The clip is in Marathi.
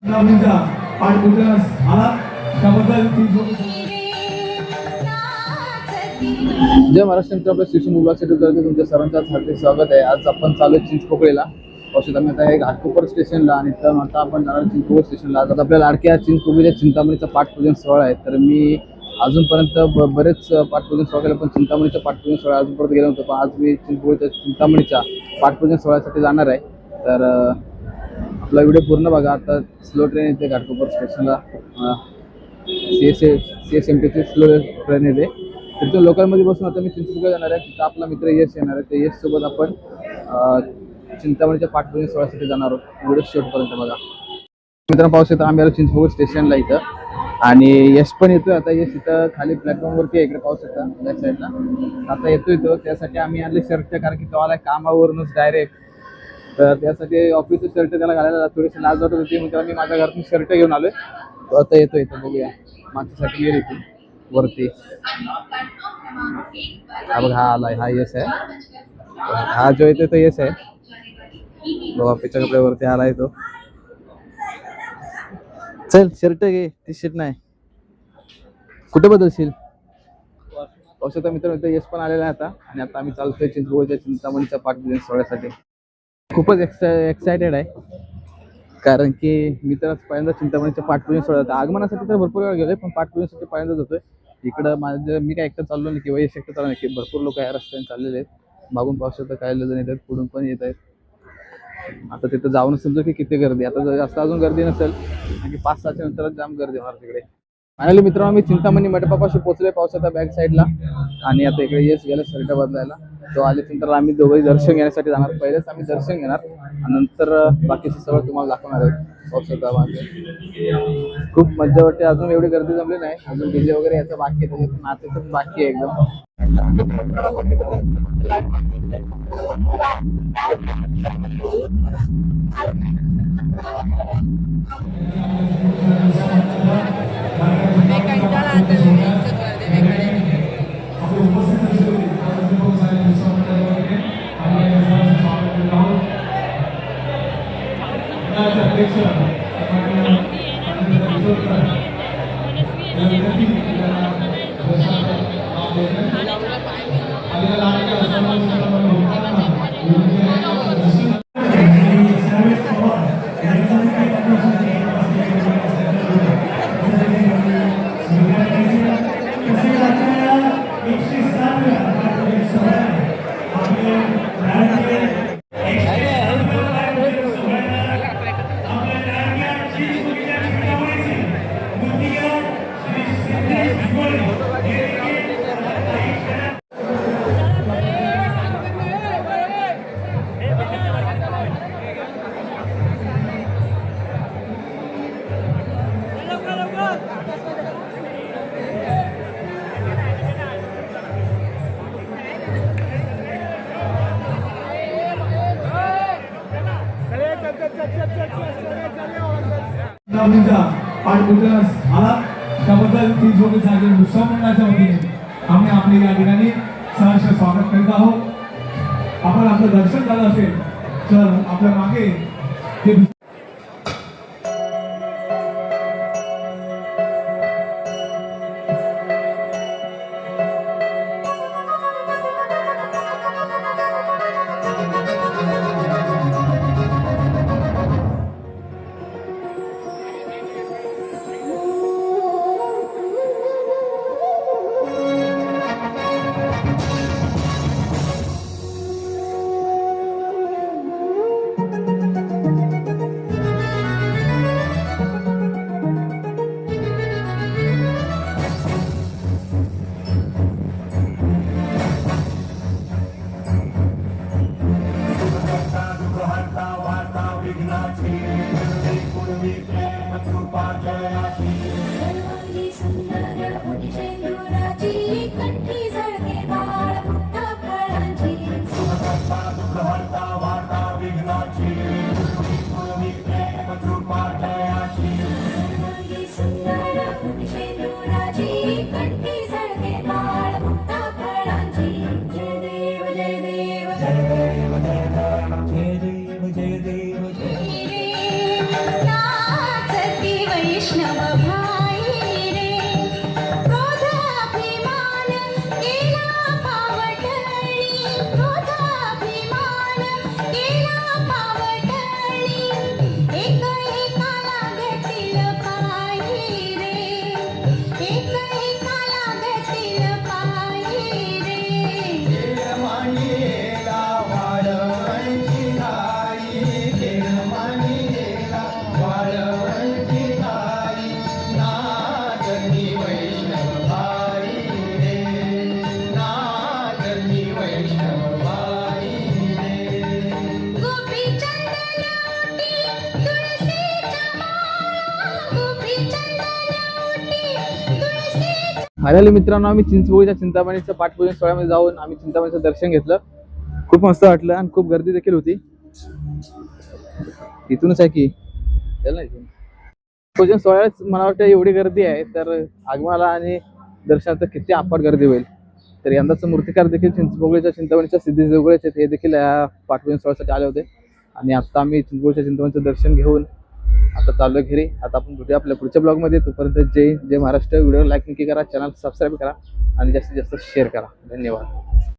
जय महाराष्ट्र मित्र, आपल्या स्टेशन मुलासाठी तुमच्या सर्वांचं हार्दिक स्वागत आहे। आज आपण चालू चिंचपोकळीला औषध आम्ही आता घाटकोपर स्टेशनला आणि आता आपण जाणार चिंचपोकळी स्टेशनला। आता आपल्या लाडक्या चिंचपोकळीच्या चिंतामणीचा पाठपूजन सोहळा आहे। तर मी अजूनपर्यंत बरेच पाठपूजन सोहळा केला, पण चिंतामणीचा पाठपूजन सोहळा अजूनपर्यंत गेलो नव्हतो। पण आज मी चिंचपोकळीच्या चिंतामणीच्या पाठपूजन सोहळ्यासाठी जाणार आहे। तर आपला व्हिडिओ पूर्ण बघा। आता स्लो ट्रेन येते घाटकोपर स्टेशनला, CSMTची स्लो ट्रेन येते। तिथून लोकलमध्ये बसून आता मी चिंचपोकळी जाणार आहे। तिथं आपला मित्र यश येणार आहे। ते यश सोबत आपण चिंतामणीच्या पाठपूजन सोहळ्यासाठी जाणार आहोत। व्हिडिओ शेवटपर्यंत बघा। मित्रांनो, पाहू शकता आम्ही आलो चिंचपोकळी स्टेशनला इथं, आणि यश पण येतोय। आता यश इथं खाली प्लॅटफॉर्मवरती आहे, इकडे पाहू शकता बॅक साईडला। आता येतोय तो, त्यासाठी आम्ही आणले शर्ट, कारण की तो आला कामावरूनच डायरेक्ट। तर त्यासाठी ऑफिसचं शर्ट त्याला घालायला थोडीशी लाज वाटत होती, म्हणून मी माझ्या घरातून शर्ट घेऊन आलोय। तो आता येतोय इथं, बघूया माझ्यासाठी येईल इथे वरती। हा बघ, हा आलाय, हा यश आहे। हा जो येतोय तो यश आहे बघा, ऑफिसच्या कपड्यावरती आलाय तो। चल शर्ट घे, टी शर्ट नाही, कुठे बदलशील? औषधा मित्र यश पण आलेला आहे आता, आणि आता आम्ही चालतोय चिंचपोकळीच्या चिंतामणीच्या पाठपूजन सोहळ्यासाठी। खूपच एक्सायटेड आहे, कारण की मी तर पहिल्यांदा चिंतामणीच्या पाठपूजन सोहळ्यात आगमनासाठी तर भरपूर वेळा गेलोय, पण पाठपूजनासाठी पहिल्यांदाच होतोय इकडं। मी काय एकटं चाललो नाही किंवा यश एकटं चाललो नाही, की भरपूर लोक या रस्त्याने चाललेले आहेत। मागून पाहू शकता काही जण येतात, पुढून पण येत आहेत। आता तिथं जाऊन समजू की किती गर्दी, आता जास्त अजून गर्दी नसेल, आणि 5-6च्या नंतरच जाम गर्दी होणार तिकडे। फायनली मित्रांनो, मी चिंतामणी मंडपापाशी पोहोचलोय, पाहू शकता बॅक साईडला। आणि आता इकडे यश गेला शर्ट बदलायला, तो आल्यानंतर आम्ही दोघंही दर्शन घेण्यासाठी जाणार। पहिलेच आम्ही दर्शन घेणार आणि नंतर बाकीचं सगळं तुम्हाला दाखवणार आहे। पाहू शकता मागे खूप मजा वाटते। अजून एवढी गर्दी जमली नाही, अजून डीजे वगैरे याचं बाकी आहे, त्याच्यातून नाचायचं बाकी आहे एकदम। पाठपूजन आला त्याबद्दल चिंचपोकळीच्या उत्सव मंडळाच्या वतीने आम्ही आपले या ठिकाणी सहर्ष स्वागत करीत आहोत। आपण आपलं दर्शन झालं असेल तर आपल्या मागे फायनली मित्रांनो आम्ही चिंचपोळीच्या चिंतामणीच्या पाठपूजन सोहळ्यामध्ये जाऊन आम्ही चिंतामणीचं दर्शन घेतलं. खूप मस्त वाटलं आणि खूप गर्दी देखील होती. इथूनच आहे की पूजन सोहळ्यात मला वाटतं एवढी गर्दी आहे तर आगमनाला आणि दर्शनाचं किती अफाट गर्दी होईल. तर यंदाचं मूर्तिकार देखील चिंचपोळीच्या चिंतामणीच्या सिद्धी जोगळेचे हे देखील या पाठपूजन सोहळ्यासाठी आले होते. आणि आता आम्ही चिंचपोळीच्या चिंतामणीचं दर्शन घेऊन आता चाललोय घरी. आता आपण भेटूया आपल्या पुढच्या ब्लॉगमध्ये. तोपर्यंत जय महाराष्ट्र. व्हिडिओ लाईक नक्की करा, चॅनल सबस्क्राईब करा आणि जास्तीत जास्त शेअर करा. धन्यवाद.